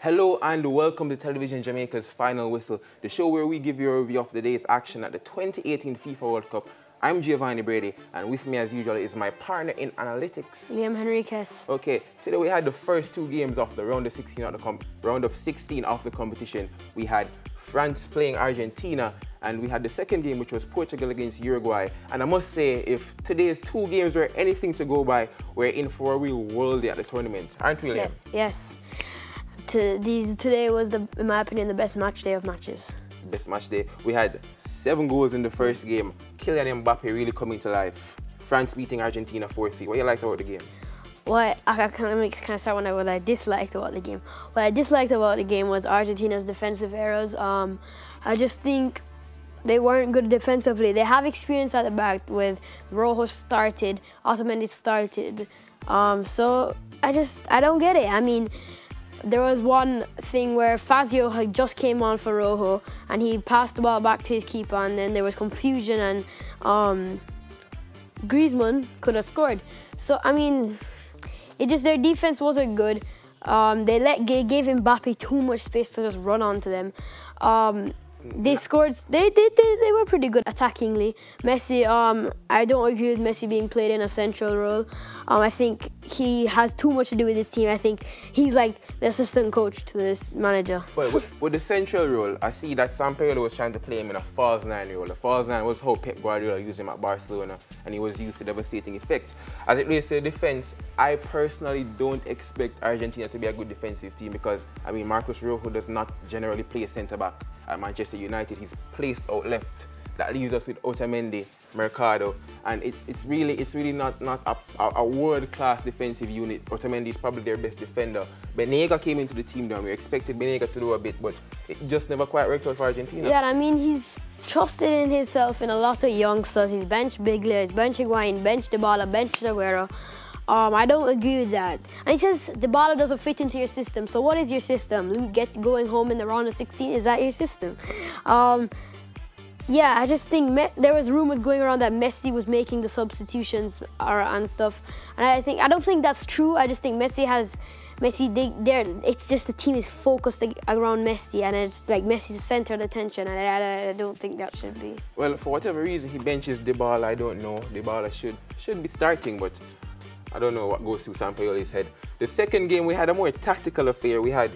Hello and welcome to Television Jamaica's Final Whistle, the show where we give you a review of the day's action at the 2018 FIFA World Cup. I'm Giovanni Brady, and with me as usual is my partner in analytics, Liam Henriquez. Okay, today we had the first two games of the round of 16 of the competition. We had France playing Argentina, and we had the second game, which was Portugal against Uruguay. And I must say, if today's two games were anything to go by, we're in for a real worldie at the tournament, aren't we, Liam? Yes. Today was, in my opinion, the best match day of matches. Best match day. We had 7 goals in the first game. Kylian Mbappe really coming to life. France beating Argentina 4-3. What you liked about the game? Well, I kind of start with what I disliked about the game. What I disliked about the game was Argentina's defensive errors. I just think they weren't good defensively. They have experience at the back with Rojo started, Otamendi started. So I don't get it. I mean, there was one thing where Fazio had just came on for Rojo and he passed the ball back to his keeper, and then there was confusion and Griezmann could have scored. So, I mean, their defense wasn't good. They gave Mbappe too much space to just run onto them. They scored. They were pretty good attackingly. Messi, I don't agree with Messi being played in a central role. I think he has too much to do with his team. I think he's like the assistant coach to this manager. But with the central role, I see that Sampaoli was trying to play him in a false 9 role. The false 9 was how Pep Guardiola used him at Barcelona, and he was used to devastating effect. As it relates to the defense, I personally don't expect Argentina to be a good defensive team because, I mean, Marcos Rojo does not generally play centre-back at Manchester United. He's placed out left. That leaves us with Otamendi, Mercado, and it's really not a world-class defensive unit. Otamendi is probably their best defender. Banega came into the team down. We expected Banega to do a bit, but it just never quite worked out for Argentina. Yeah, I mean, he's trusted in himself in a lot of youngsters. He's benched Biglia, he's benched Higuain, benched Dybala, benched Aguero. I don't agree with that. And he says Dybala doesn't fit into your system. So what is your system? Going home in the round of 16, is that your system? Yeah, I just think there was rumors going around that Messi was making the substitutions and stuff. And I don't think that's true. I just think it's just the team is focused around Messi, and it's like Messi's the center of attention, and I don't think that should be. Well, for whatever reason he benches Dybala, I don't know. Dybala should be starting, but I don't know what goes through Sampaoli's head. The second game, we had a more tactical affair. We had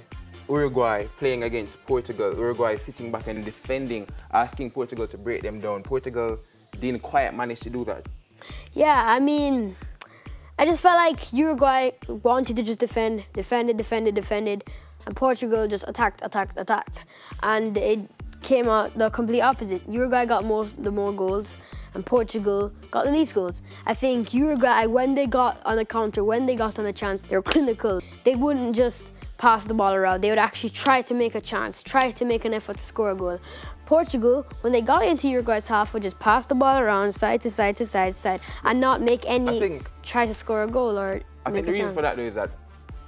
Uruguay playing against Portugal. Uruguay sitting back and defending, asking Portugal to break them down. Portugal didn't quite manage to do that. Yeah, I mean, I just felt like Uruguay wanted to just defended, and Portugal just attacked. And it came out the complete opposite. Uruguay got the more goals, and Portugal got the least goals. I think Uruguay, when they got on a counter, when they got on a chance, they were clinical. They wouldn't just pass the ball around. They would actually try to make a chance, try to make an effort to score a goal. Portugal, when they got into Uruguay's half, would just pass the ball around side to side, and not make try to score a goal or make a chance. I think the reason for that, though, is that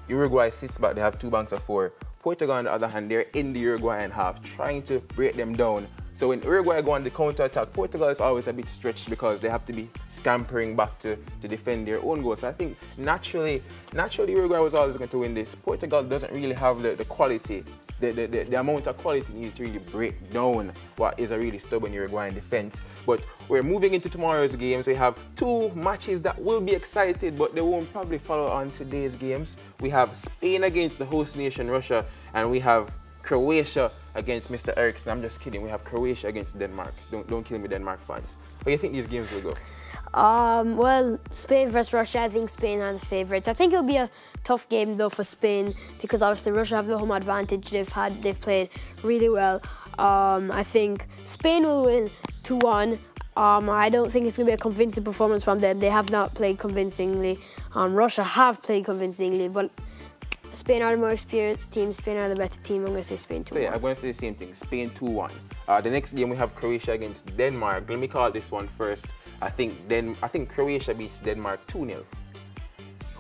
Uruguay sits back, they have 2 banks of 4. Portugal, on the other hand, they're in the Uruguayan half, trying to break them down. So when Uruguay go on the counter-attack, Portugal is always a bit stretched because they have to be scampering back to defend their own goals. So I think naturally Uruguay was always going to win this. Portugal doesn't really have the quality, the amount of quality needed to really break down what is a really stubborn Uruguayan defense. But we're moving into tomorrow's games. We have 2 matches that will be excited, but they won't probably follow on today's games. We have Spain against the host nation, Russia, and we have Croatia against Mr. Eriksson. I'm just kidding. We have Croatia against Denmark. Don't kill me, Denmark fans. How do you think these games will go? Well, Spain versus Russia, I think Spain are the favourites. I think it'll be a tough game though for Spain because obviously Russia have the home advantage. They've played really well. I think Spain will win 2-1. I don't think it's going to be a convincing performance from them. They have not played convincingly. Russia have played convincingly, but Spain are the more experienced team. Spain are the better team. I'm going to say Spain 2-1. So yeah, I'm going to say the same thing. Spain 2-1. The next game we have Croatia against Denmark. Let me call this one first. I think Croatia beats Denmark 2-0.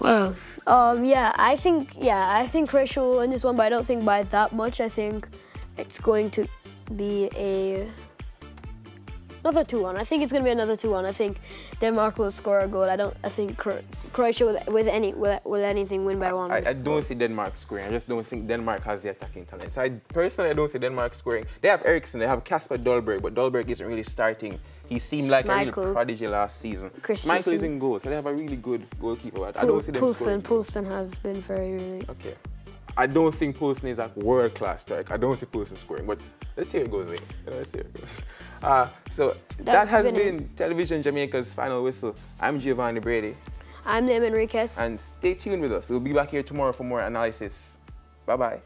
Well, I think Croatia will win this one, but I don't think by that much. I think it's going to be Another 2-1. I think it's going to be another 2-1. I think Denmark will score a goal. I think Croatia will anything win by 1. I don't see Denmark scoring. I just don't think Denmark has the attacking talent. So I don't see Denmark scoring. They have Eriksson, they have Kasper Dolberg, but Dolberg isn't really starting. He seemed like a real prodigy last season. Michael is in goal, so they have a really good goalkeeper. But I don't see them scoring. Poulsen has been really... Okay. I don't think Poulsen is a world-class striker. I don't see Poulsen scoring, but let's see how it goes, mate. Let's see how it goes. So that has been Television Jamaica's Final Whistle. I'm Giovanni Brady. I'm Liam Enriquez. And stay tuned with us. We'll be back here tomorrow for more analysis. Bye-bye.